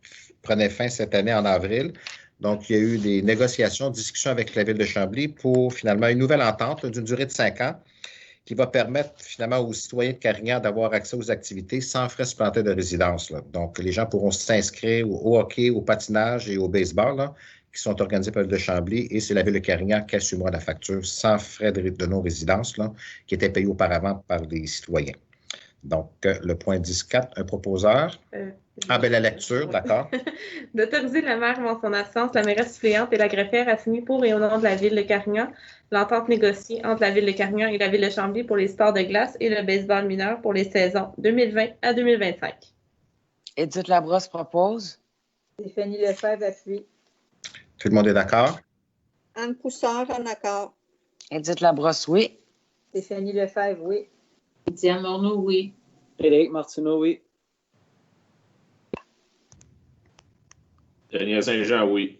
prenait fin cette année en avril. Donc, il y a eu des négociations, discussions avec la ville de Chambly pour finalement une nouvelle entente d'une durée de 5 ans qui va permettre finalement aux citoyens de Carignan d'avoir accès aux activités sans frais supplémentaires de résidence. Là. Donc, les gens pourront s'inscrire au hockey, au patinage et au baseball là, qui sont organisés par la ville de Chambly et c'est la ville de Carignan qui assumera la facture sans frais de non-résidence là, qui était payée auparavant par les citoyens. Donc, le point 10.4, un proposeur. La lecture, d'accord. D'autoriser la maire ou en son absence, la mairesse suppléante et la greffière à signer pour et au nom de la ville de Carignan l'entente négociée entre la ville de Carignan et la ville de Chambly pour les sports de glace et le baseball mineur pour les saisons 2020 à 2025. Edith Labrosse propose. Stéphanie Lefebvre appuie. Tout le monde est d'accord? Anne Poussard en accord. Edith Labrosse, oui. Stéphanie Lefebvre, oui. Diane Morneau, oui. Frédéric Martineau, oui. Daniel Saint-Jean, oui.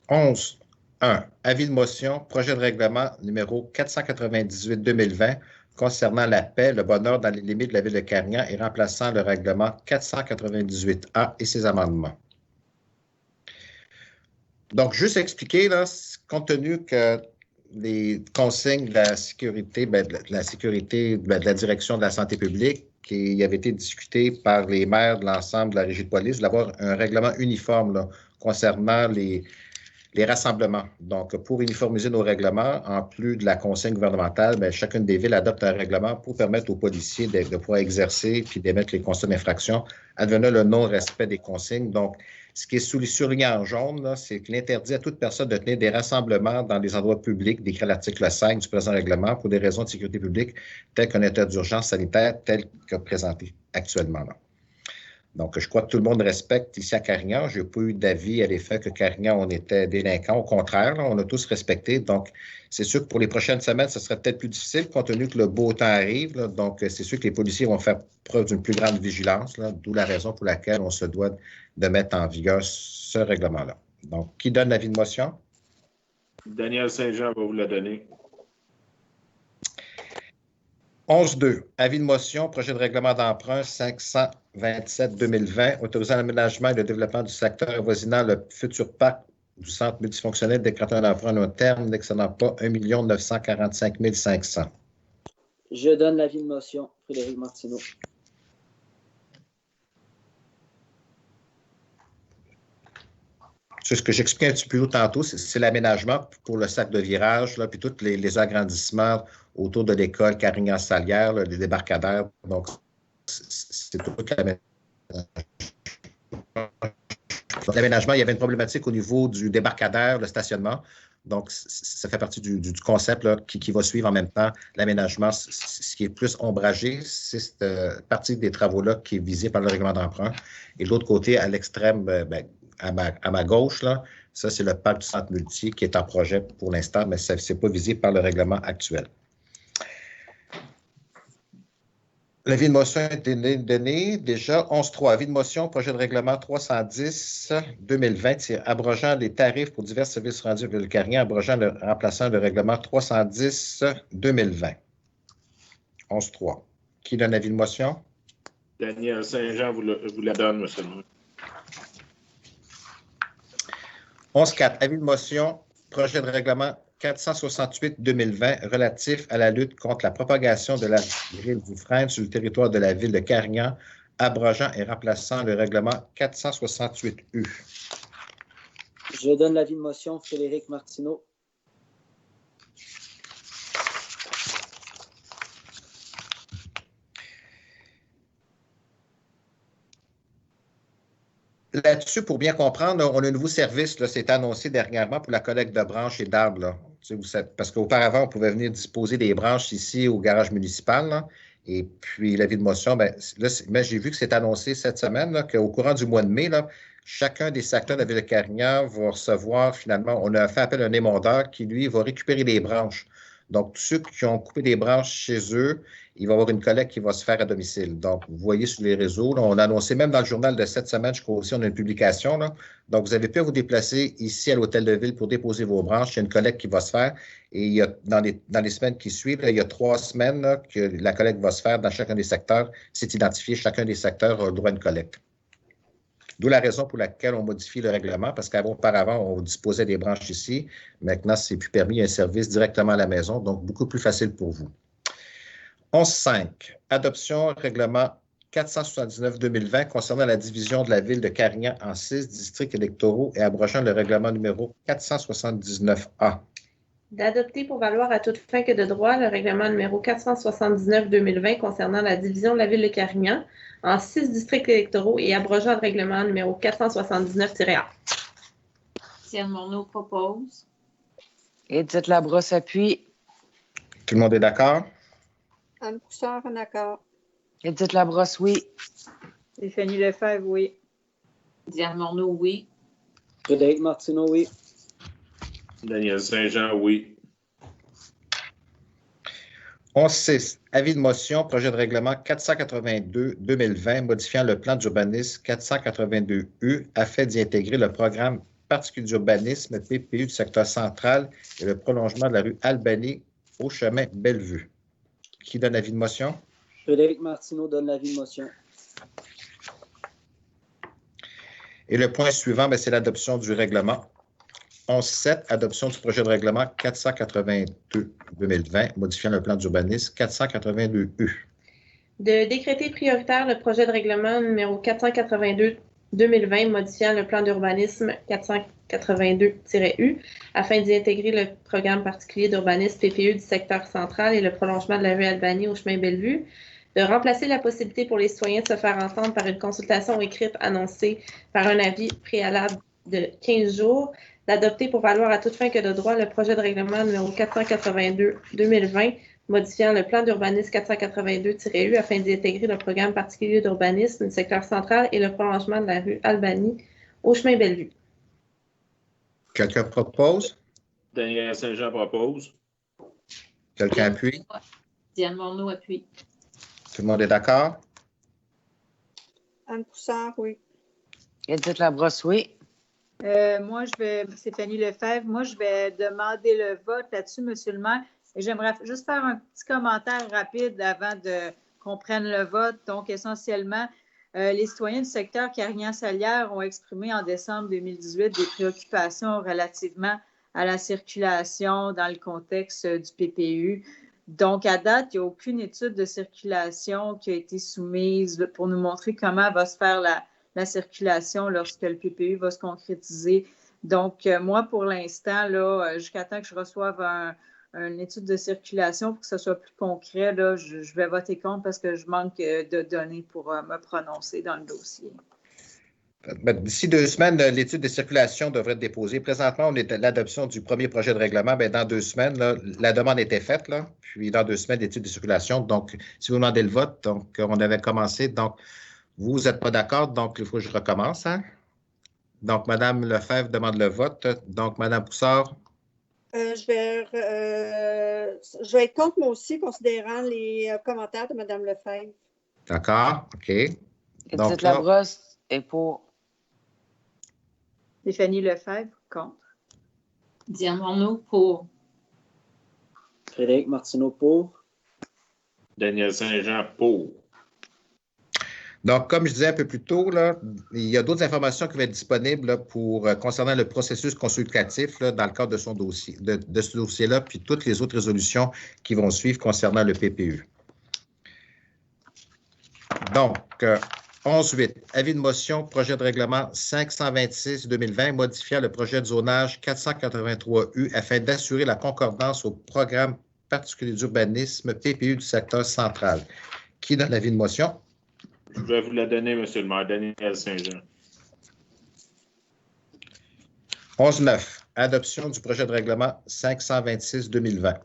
11. 1. Avis de motion, projet de règlement numéro 498-2020 concernant la paix, le bonheur dans les limites de la ville de Carignan et remplaçant le règlement 498A et ses amendements. Donc, juste expliquer, là, compte tenu que les consignes de la sécurité, de la direction de la santé publique qui avait été discuté par les maires de l'ensemble de la régie de police, d'avoir un règlement uniforme là, concernant les rassemblements. Donc, pour uniformiser nos règlements, en plus de la consigne gouvernementale, bien, chacune des villes adopte un règlement pour permettre aux policiers de pouvoir exercer puis d'émettre les constats d'infraction, advenant le non-respect des consignes. Donc, ce qui est surligné en jaune, c'est qu'il interdit à toute personne de tenir des rassemblements dans des endroits publics, décrit à l'article 5 du présent règlement, pour des raisons de sécurité publique, telles qu'un état d'urgence sanitaire, tel que présenté actuellement. Là. Donc, je crois que tout le monde respecte ici à Carignan. Je n'ai pas eu d'avis à l'effet que Carignan, on était délinquants. Au contraire, là, on a tous respecté. Donc, c'est sûr que pour les prochaines semaines, ce serait peut-être plus difficile compte tenu que le beau temps arrive. Là. Donc, c'est sûr que les policiers vont faire preuve d'une plus grande vigilance, d'où la raison pour laquelle on se doit de mettre en vigueur ce règlement-là. Donc, qui donne l'avis de motion? Daniel Saint-Jean va vous la donner. 11.2. Avis de motion, projet de règlement d'emprunt 527-2020, autorisant l'aménagement et le développement du secteur avoisinant le futur parc du centre multifonctionnel décrétant un emprunt à long terme n'excédant pas 1 945 500. Je donne l'avis de motion. Frédéric Martineau. C'est ce que j'expliquais un petit peu plus tantôt, c'est l'aménagement pour le sac de virage, là, puis tous les agrandissements autour de l'école Carignan-Salière, les débarcadères. Donc, c'est tout l'aménagement. Il y avait une problématique au niveau du débarcadère, le stationnement. Donc, ça fait partie du concept là, qui va suivre en même temps l'aménagement. Ce qui est plus ombragé, c'est cette partie des travaux-là qui est visée par le règlement d'emprunt. Et de l'autre côté, à l'extrême, à ma gauche, là, ça, c'est le parc du centre multi qui est en projet pour l'instant, mais ce n'est pas visé par le règlement actuel. L'avis de motion a été donné. Déjà, 11.3. Avis de motion, projet de règlement 310-2020, abrogeant les tarifs pour divers services rendus à Ville-Carignan, remplaçant le règlement 310-2020. 11.3. Qui donne l'avis de motion? Daniel Saint-Jean vous la donne, monsieur le maire. 11.4. Avis de motion, projet de règlement 468-2020 relatif à la lutte contre la propagation de la grille du frein sur le territoire de la ville de Carignan, abrogeant et remplaçant le règlement 468U. Je donne l'avis de motion. Frédéric Martineau. Là-dessus, pour bien comprendre, on a un nouveau service, c'est annoncé dernièrement pour la collecte de branches et d'arbres. Là. Parce qu'auparavant, on pouvait venir disposer des branches ici au garage municipal. Là, et puis, l'avis de motion, mais j'ai vu que c'est annoncé cette semaine qu'au courant du mois de mai, là, chacun des secteurs de la ville de Carignan va recevoir finalement, on a fait appel à un émondeur qui, lui, va récupérer les branches. Donc, tous ceux qui ont coupé des branches chez eux, il va y avoir une collecte qui va se faire à domicile. Donc, vous voyez sur les réseaux, là, on a annoncé même dans le journal de cette semaine, je crois aussi, on a une publication. Là. Donc, vous avez pu vous déplacer ici à l'hôtel de ville pour déposer vos branches. Il y a une collecte qui va se faire. Et il y a, dans les semaines qui suivent, là, il y a 3 semaines là, que la collecte va se faire dans chacun des secteurs. C'est identifié, chacun des secteurs a le droit à une collecte. D'où la raison pour laquelle on modifie le règlement, parce qu'auparavant, on disposait des branches ici. Maintenant, ce n'est plus permis. Il y a un service directement à la maison, donc beaucoup plus facile pour vous. 11.5. Adoption règlement 479-2020 concernant la division de la ville de Carignan en 6 districts électoraux et abrogeant le règlement numéro 479A. D'adopter pour valoir à toute fin que de droit le règlement numéro 479-2020 concernant la division de la ville de Carignan en 6 districts électoraux et abrogeant le règlement numéro 479-A. Étienne Morneau propose. Édith Labrosse appuie. Tout le monde est d'accord? Anne Poussard en accord. Édith Labrosse, oui. Stéphanie Lefebvre, oui. Étienne Morneau, oui. Frédéric Martineau, oui. Daniel Saint-Jean, oui. 11.6. Avis de motion, projet de règlement 482-2020 modifiant le plan d'urbanisme 482U afin d'y intégrer le programme particulier d'urbanisme PPU du secteur central et le prolongement de la rue Albany au chemin Bellevue. Qui donne l'avis de motion? Frédéric Martineau donne l'avis de motion. Et le point suivant, c'est l'adoption du règlement. 11.7, adoption du projet de règlement 482-2020, modifiant le plan d'urbanisme 482U. De décréter prioritaire le projet de règlement numéro 482-2020 modifiant le plan d'urbanisme 482-U afin d'y intégrer le programme particulier d'urbanisme PPU du secteur central et le prolongement de la rue Albany au chemin Bellevue. De remplacer la possibilité pour les citoyens de se faire entendre par une consultation écrite annoncée par un avis préalable de 15 jours. D'adopter pour valoir à toute fin que de droit le projet de règlement numéro 482-2020 modifiant le plan d'urbanisme 482-U afin d'y intégrer le programme particulier d'urbanisme du secteur central et le prolongement de la rue Albany au chemin Bellevue. Quelqu'un propose? Daniel Saint-Jean propose. Quelqu'un appuie? Diane Morneau appuie. Tout le monde est d'accord? Anne Poussard, oui. Edith Labrosse, oui. Moi, Stéphanie Lefebvre, moi, je vais demander le vote là-dessus, M. le maire. Et j'aimerais juste faire un petit commentaire rapide avant qu'on prenne le vote. Donc, essentiellement, les citoyens du secteur Carignan-Salière ont exprimé en décembre 2018 des préoccupations relativement à la circulation dans le contexte du PPU. Donc, à date, il n'y a aucune étude de circulation qui a été soumise pour nous montrer comment va se faire la circulation lorsque le PPU va se concrétiser. Donc, moi, pour l'instant, là, jusqu'à temps que je reçoive une étude de circulation pour que ce soit plus concret, là, je vais voter contre parce que je manque de données pour me prononcer dans le dossier. D'ici 2 semaines, l'étude de circulation devrait être déposée. Présentement, on est à l'adoption du premier projet de règlement. Bien, dans 2 semaines, là, la demande était faite, là, puis dans 2 semaines, l'étude de circulation. Donc, si vous demandez le vote, donc on avait commencé. Donc, vous n'êtes pas d'accord, donc il faut que je recommence. Hein? Donc, Mme Lefebvre demande le vote. Donc, Mme Poussard. Je vais être contre moi aussi, considérant les commentaires de Mme Lefebvre. D'accord, OK. Edith Labrosse est pour. Stéphanie Lefebvre, contre. Diane Morneau, pour. Frédéric Martineau, pour. Daniel Saint-Jean, pour. Donc, comme je disais un peu plus tôt, là, il y a d'autres informations qui vont être disponibles là, concernant le processus consultatif là, dans le cadre de son dossier, de ce dossier-là, puis toutes les autres résolutions qui vont suivre concernant le PPU. Donc, 11.8. Avis de motion, projet de règlement 526-2020 modifiant le projet de zonage 483U afin d'assurer la concordance au programme particulier d'urbanisme PPU du secteur central. Qui donne l'avis de motion? Je vais vous la donner, M. le maire, Daniel Saint-Jean. 11.9. Adoption du projet de règlement 526-2020.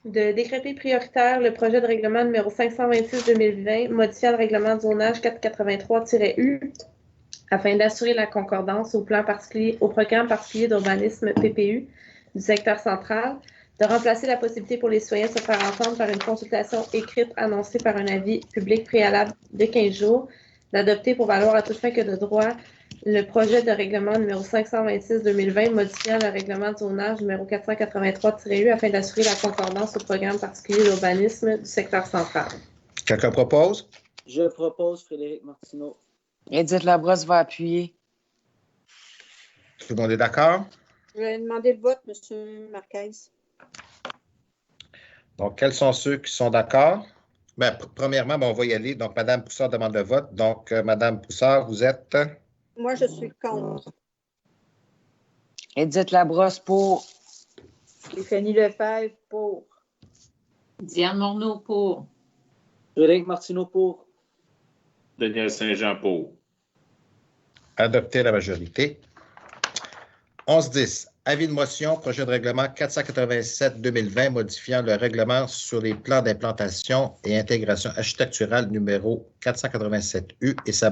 De décréter prioritaire le projet de règlement numéro 526-2020 modifiant le règlement de zonage 483-U afin d'assurer la concordance au programme particulier d'urbanisme PPU du secteur central, de remplacer la possibilité pour les citoyens de se faire entendre par une consultation écrite annoncée par un avis public préalable de 15 jours, d'adopter pour valoir à toute fin que de droit le projet de règlement numéro 526-2020 modifiant le règlement de zonage numéro 483-U afin d'assurer la concordance au programme particulier d'urbanisme du secteur central. Quelqu'un propose? Je propose Frédéric Martineau. Edith Labrosse va appuyer. Tout le monde est d'accord? Je vais demander le vote, M. Marquez. Donc, quels sont ceux qui sont d'accord? Bien, premièrement, on va y aller. Donc, Mme Poussard demande le vote. Donc, Mme Poussard, vous êtes? Moi, je suis contre. Edith Labrosse pour. Stéphanie Lefebvre, pour. Diane Morneau, pour. Frédéric Martineau, pour. Daniel Saint-Jean, pour. Adopté la majorité. 11.10. Avis de motion, projet de règlement 487-2020 modifiant le règlement sur les plans d'implantation et intégration architecturale numéro 487U et ses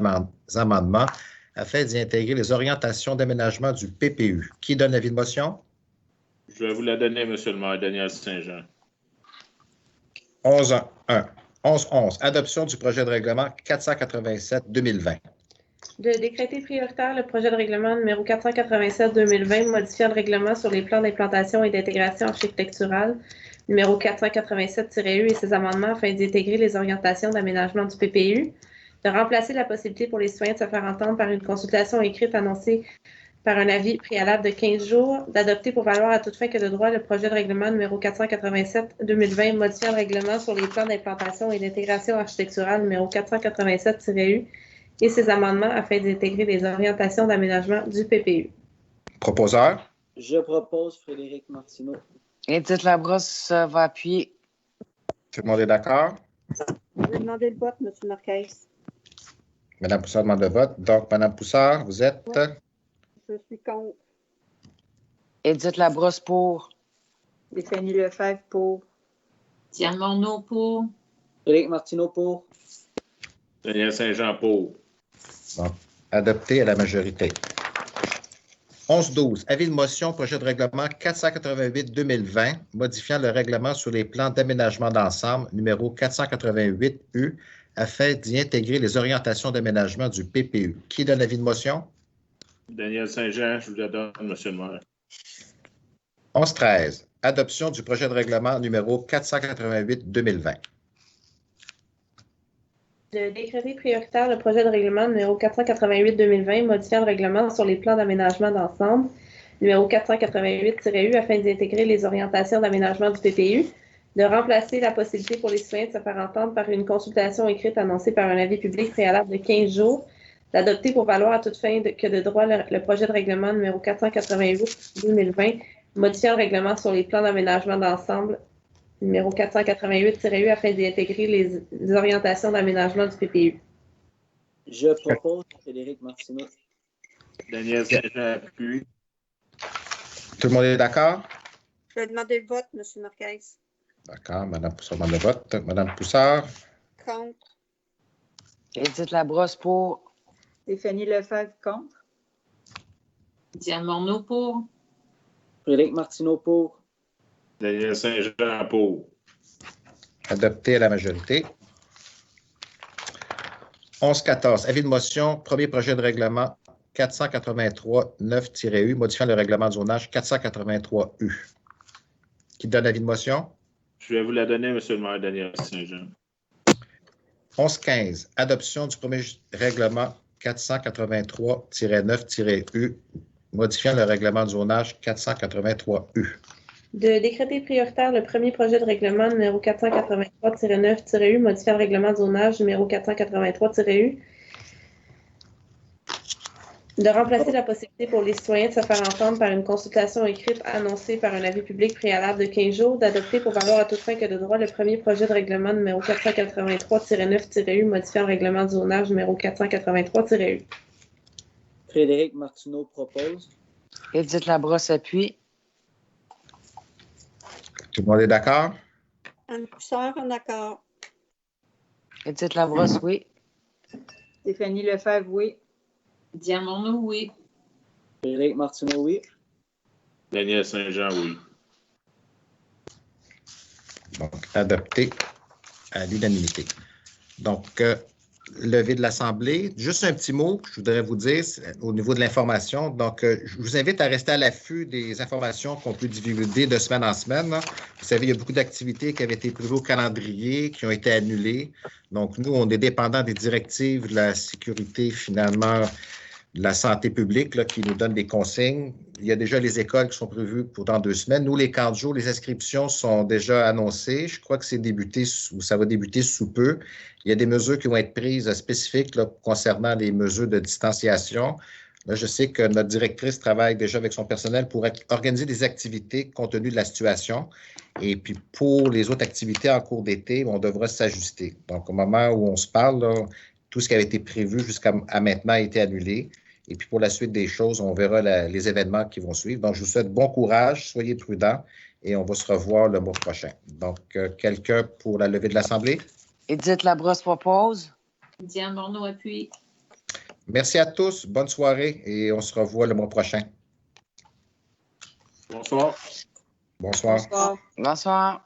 amendements afin d'y intégrer les orientations d'aménagement du PPU. Qui donne l'avis de motion? Je vais vous la donner, M. le maire, Daniel Saint-Jean. 11.11. Adoption du projet de règlement 487-2020. De décréter prioritaire le projet de règlement numéro 487-2020 modifiant le règlement sur les plans d'implantation et d'intégration architecturale numéro 487-U et ses amendements afin d'y intégrer les orientations d'aménagement du PPU, de remplacer la possibilité pour les citoyens de se faire entendre par une consultation écrite annoncée par un avis préalable de 15 jours, d'adopter pour valoir à toute fin que de droit le projet de règlement numéro 487-2020 modifiant le règlement sur les plans d'implantation et d'intégration architecturale numéro 487-U et ses amendements afin d'intégrer les orientations d'aménagement du PPU. Proposeur? Je propose Frédéric Martineau. Edith Labrosse va appuyer. Tout le monde est d'accord? Je vais demander le vote, M. Marquez. Mme Poussard demande le vote. Donc, Mme Poussard, vous êtes? Je suis contre. Edith Labrosse pour. Stéphanie Lefebvre pour. Diane Morneau pour. Frédéric Martineau pour. Daniel Saint-Jean pour. Donc, adopté à la majorité. 11-12. Avis de motion, projet de règlement 488-2020, modifiant le règlement sur les plans d'aménagement d'ensemble numéro 488U afin d'y intégrer les orientations d'aménagement du PPU. Qui donne l'avis de motion? Daniel Saint-Jean, je vous le donne, M. le maire. 11-13. Adoption du projet de règlement numéro 488-2020. De décréter prioritaire le projet de règlement numéro 488-2020 modifiant le règlement sur les plans d'aménagement d'ensemble numéro 488-U afin d'y intégrer les orientations d'aménagement du PPU, de remplacer la possibilité pour les citoyens de se faire entendre par une consultation écrite annoncée par un avis public préalable de 15 jours, d'adopter pour valoir à toute fin que de droit le projet de règlement numéro 488-2020 modifiant le règlement sur les plans d'aménagement d'ensemble numéro 488-U afin d'y intégrer les orientations d'aménagement du PPU. Je propose Frédéric Martineau. Daniel Saint-Jean appuie. Tout le monde est d'accord? Je vais demander le vote, M. Marquez. D'accord. Mme Poussard demande le vote. Mme Poussard? Contre. Edith Labrosse pour. Stéphanie Lefebvre contre. Diane Morneau pour. Frédéric Martineau pour. Daniel Saint-Jean pour. Adopté à la majorité. 11-14. Avis de motion, premier projet de règlement 483-9-U, modifiant le règlement de zonage 483U. Qui donne avis de motion? Je vais vous la donner, M. le maire, Daniel Saint-Jean. 11-15. Adoption du premier règlement 483-9-U, modifiant le règlement de zonage 483U. De décréter prioritaire le premier projet de règlement numéro 483-9-U modifiant le règlement de zonage numéro 483-U, de remplacer la possibilité pour les citoyens de se faire entendre par une consultation écrite annoncée par un avis public préalable de 15 jours, d'adopter pour valoir à toute fin que de droit le premier projet de règlement numéro 483-9-U modifiant le règlement de zonage numéro 483-U. Frédéric Martineau propose. Edith Labrosse appuie. Tout le monde est d'accord? Anne Poussard, en accord. Edith Labrosse, oui. Stéphanie Lefebvre, oui. Diane Morneau, oui. Frédéric Martineau, oui. Daniel Saint-Jean, oui. Donc, adopté à l'unanimité. Donc, levée de l'Assemblée. Juste un petit mot que je voudrais vous dire au niveau de l'information. Donc, je vous invite à rester à l'affût des informations qu'on peut divulguer de semaine en semaine. Vous savez, il y a beaucoup d'activités qui avaient été prévues au calendrier, qui ont été annulées. Donc, nous, on est dépendant des directives de la sécurité, finalement, de la santé publique, là, qui nous donne des consignes. Il y a déjà les écoles qui sont prévues pour dans 2 semaines. Nous, les 4 jours, les inscriptions sont déjà annoncées. Je crois que ça va débuter sous peu. Il y a des mesures qui vont être prises spécifiques là, concernant les mesures de distanciation. Là, je sais que notre directrice travaille déjà avec son personnel pour organiser des activités compte tenu de la situation. Et puis, pour les autres activités en cours d'été, on devra s'ajuster. Donc, au moment où on se parle, là, tout ce qui avait été prévu jusqu'à maintenant a été annulé. Et puis, pour la suite des choses, on verra les événements qui vont suivre. Donc, je vous souhaite bon courage, soyez prudents et on va se revoir le mois prochain. Donc, quelqu'un pour la levée de l'Assemblée? Edith Labrosse propose. Diane Morneau appuie. Merci à tous. Bonne soirée et on se revoit le mois prochain. Bonsoir. Bonsoir. Bonsoir. Bonsoir.